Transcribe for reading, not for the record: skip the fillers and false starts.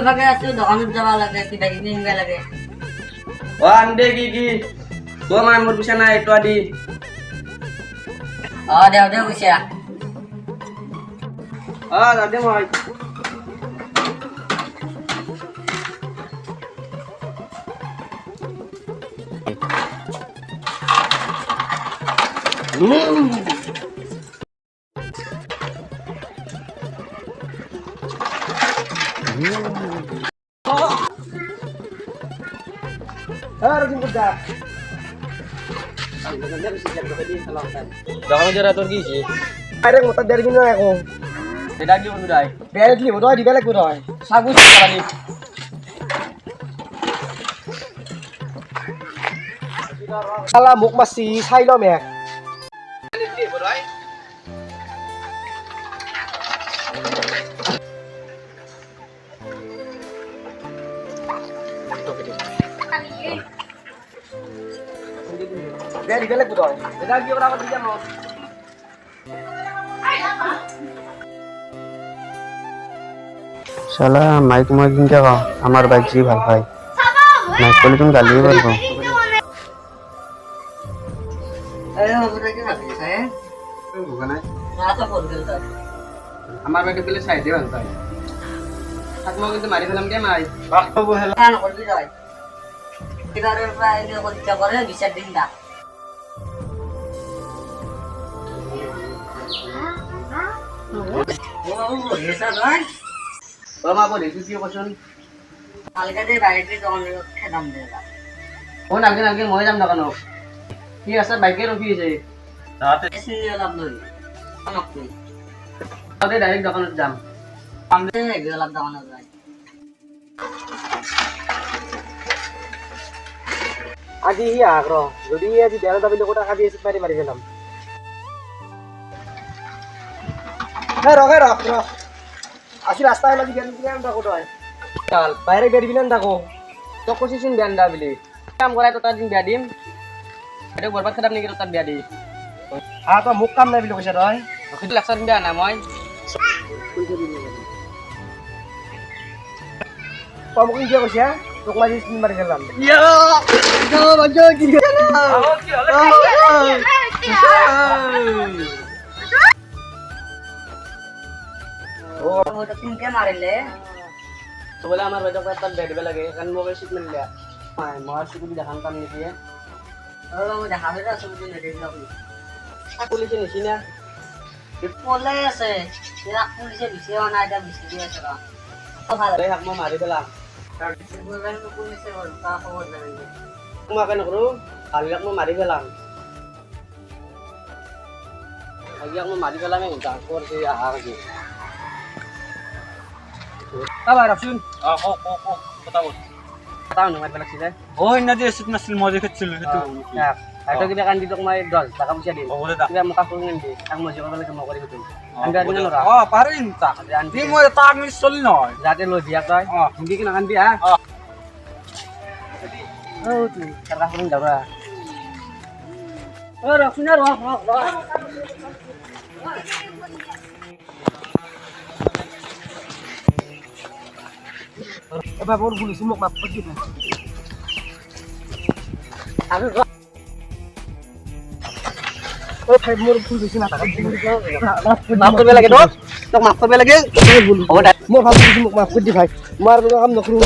ভাগে আছো দোকানত যাব লাগে কিবা কিনি নিব লাগে ও আনদে কি তো মাই মোর পয়সা নাই তো আদি দেও পইচা দাদে মই দোকানে যারা তোর কি আরে মোটা দেড় দিন এখন এটা কি বন্ধু রাই বেড়ে দিলি বোধ হয় দিবে লাগবে বোধ হয় সাগুস পানি শালা মুখ মাছি চাই লম এক বেড়ে দিবে লাগবে বোধ হয় এটা কি ওরা আবার দিলাম শালা মাইক মই কিনতে কও আমার বাজি ভাল পাই মাইক কলি তুমি গালিয়ে পারবো এই হবে কি ভাবছিস হ্যাঁ না তো ফোন দিল তো আমার বাইকে পেলে সাইডে ভালো পাই থাকমো কিন্তু মারি ফেলাম কে মাই কেন করবি যাই এবারে প্রায় নিয়ে করতে করে বিচার দিন দা ও এসা ভাই ও মা বলে তুই কি বসন কালকে যে বাইরে দোকান খেদাম দেবা ও নাকি মই যাম দোকান কি আছে বাইকে রখি আছে এসে নিয়ে লাভ নই অনক তুই তাতে ডাইরেক্ট দোকানত যাম আমি গেলাম দোকানে যাই আজি হি আগ্র যদি আজি দেড় দাবি লোকটা কাটি এসে মারি মারি গেলাম হ্যাঁ রকে রক রক আসি রাস্তায় লাগি গেল কি আমি ডাকো হয় কাল বাইরে বেরবি না ডাকো তো কইছিস বেন্ডা বিলি কাম করাই তো তার দিন বিয়া দিম এটা বরবাদ খারাপ নেকি তার বিয়া দি হ্যাঁ তো মুখ কাম নাই বিলো কইছে রয় কিন্তু লাক্সার বিয়া না মই কমকিন কি কইছে তোক মারি মারি গেলাম ও তো তিনকে মারিলে তো বলে আমার বাজা তার বিয়া দিবে লাগে কারণ মোবাইল শিট মিললে মাই মার শুধু দেখান কাম নিকি ও দেখা হইরা সবজি নেটে যাবো পুলিশে নিছি না পলে আছে এরা পুলিশে বিছে না এটা বিছে দিয়ে আছে না তো ভালো তাই হাক মই মারি পেলাম বলবেন তো পুলিশে বল তা খবর দেবেন তোমাকে নকৰো কালিক মই মাৰি পেলাম আজিক মই মাৰি পেলামে ডাঙৰ যে আহা আজি আবার রাখছুন কথা বল কথা নমাই পেলাইছিলে ওই না যে এসে নাছিল মজা খেছিল সেইটো হয়তো কিবা কান্দি তোক মই 10 টাকা পইচা দিম হ'ব দে দা কিবা মোকা ফোন নিদি তাক মই জীৱ লাগে মই কৰি দিম আনগা দিন নৰা অ পাৰিম তা দি মই তাক মিছ চলি নহয় যাতে লৈ দিয়া তই হিন্দি কি নাকান্দি হা ও তুই টাকা ফোন যাবা ও রক্ষণ রক রক এবার ওর পুলিশ মুখ মাপ করে দিবে আমি ও ভাই মোর ভুল হইছে না টাকা মাফ কৰিব লাগে তোক মাফ কৰিব লাগে হ'ব দে মোৰ ভাবছি মুখ মাপ কৰে দি ভাই মাৰ কাম নকৰু